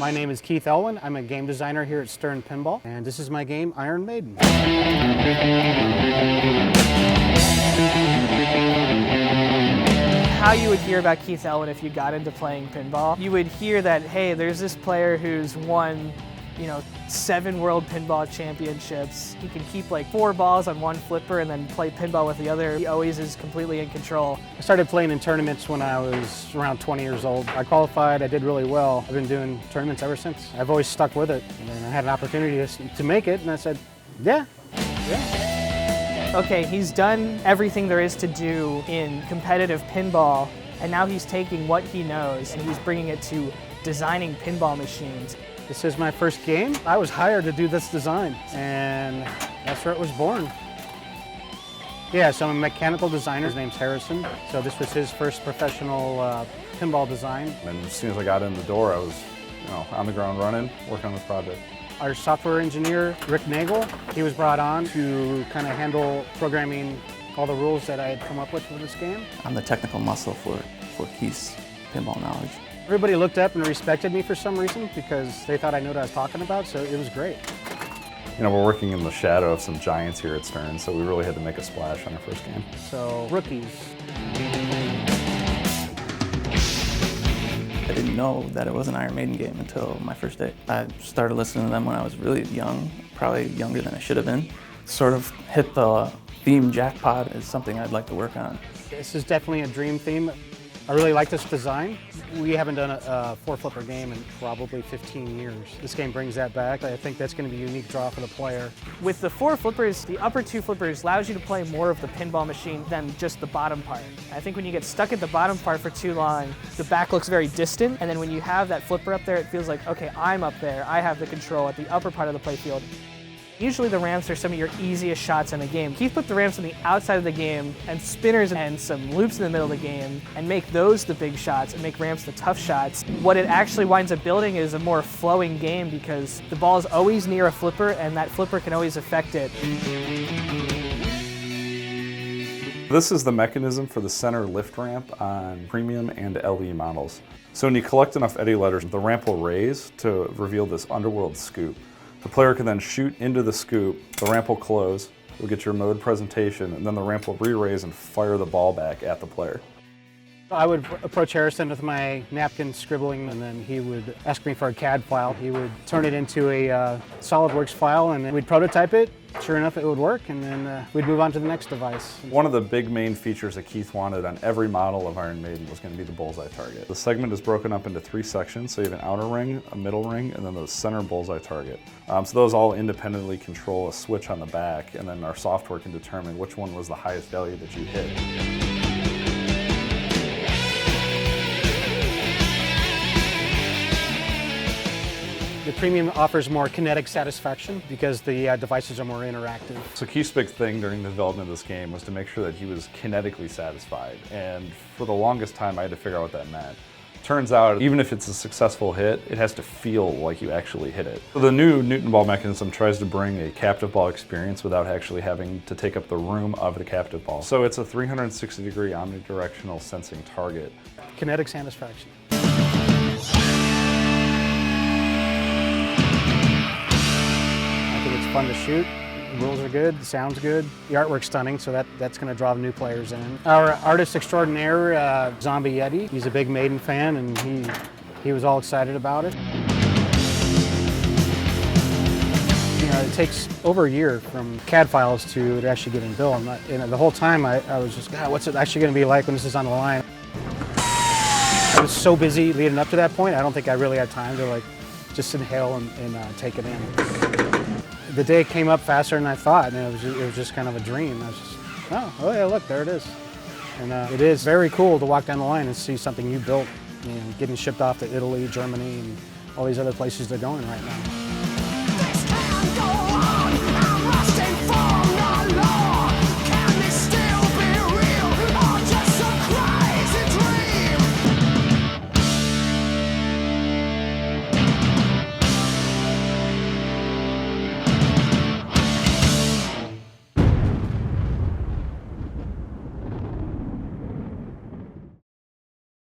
My name is Keith Elwin. I'm a game designer here at Stern Pinball, and this is my game, Iron Maiden. How you would hear about Keith Elwin if you got into playing pinball, you would hear that, hey, there's this player who's won, 7 world pinball championships. He can keep like 4 balls on one flipper and then play pinball with the other. He always is completely in control. I started playing in tournaments when I was around 20 years old. I qualified, I did really well. I've been doing tournaments ever since. I've always stuck with it. And then I had an opportunity to make it, and I said, yeah. Okay, he's done everything there is to do in competitive pinball, and now he's taking what he knows and he's bringing it to designing pinball machines. This is my first game. I was hired to do this design, and that's where it was born. Yeah, so I'm a mechanical designer. His name's Harrison. So this was his first professional pinball design. And as soon as I got in the door, I was on the ground running, working on this project. Our software engineer, Rick Nagel, he was brought on to kind of handle programming all the rules that I had come up with for this game. I'm the technical muscle for Keith's pinball knowledge. Everybody looked up and respected me for some reason because they thought I knew what I was talking about, so it was great. We're working in the shadow of some giants here at Stern, so we really had to make a splash on our first game. So, rookies. I didn't know that it was an Iron Maiden game until my first day. I started listening to them when I was really young, probably younger than I should have been. Sort of hit the theme jackpot as something I'd like to work on. This is definitely a dream theme. I really like this design. We haven't done a 4-flipper game in probably 15 years. This game brings that back. I think that's going to be a unique draw for the player. With the 4 flippers, the upper 2 flippers allows you to play more of the pinball machine than just the bottom part. I think when you get stuck at the bottom part for too long, the back looks very distant, and then when you have that flipper up there, it feels like, okay, I'm up there, I have the control at the upper part of the playfield. Usually the ramps are some of your easiest shots in the game. Keith put the ramps on the outside of the game and spinners and some loops in the middle of the game and make those the big shots and make ramps the tough shots. What it actually winds up building is a more flowing game because the ball is always near a flipper and that flipper can always affect it. This is the mechanism for the center lift ramp on premium and LE models. So when you collect enough eddy letters, the ramp will raise to reveal this underworld scoop. The player can then shoot into the scoop, the ramp will close, you'll get your mode presentation, and then the ramp will re-raise and fire the ball back at the player. I would approach Harrison with my napkin scribbling, and then he would ask me for a CAD file. He would turn it into a SolidWorks file, and then we'd prototype it. Sure enough, it would work, and then we'd move on to the next device. One of the big main features that Keith wanted on every model of Iron Maiden was going to be the bullseye target. The segment is broken up into 3 sections, so you have an outer ring, a middle ring, and then the center bullseye target. So those all independently control a switch on the back, and then our software can determine which one was the highest value that you hit. The premium offers more kinetic satisfaction because the devices are more interactive. So Keith's big thing during the development of this game was to make sure that he was kinetically satisfied, and for the longest time I had to figure out what that meant. Turns out, even if it's a successful hit, it has to feel like you actually hit it. So the new Newton ball mechanism tries to bring a captive ball experience without actually having to take up the room of the captive ball. So it's a 360-degree omnidirectional sensing target. Kinetic satisfaction. Fun to shoot, the rules are good, the sound's good, the artwork's stunning, so that's going to draw new players in. Our artist extraordinaire, Zombie Yeti, he's a big Maiden fan, and he was all excited about it. It takes over a year from CAD files to it actually getting built. And the whole time I was just, God, what's it actually going to be like when this is on the line? I was so busy leading up to that point, I don't think I really had time to just inhale and take it in. The day came up faster than I thought, and it was just kind of a dream. I was just, oh yeah, look, there it is. And it is very cool to walk down the line and see something you built, getting shipped off to Italy, Germany, and all these other places they're going right now.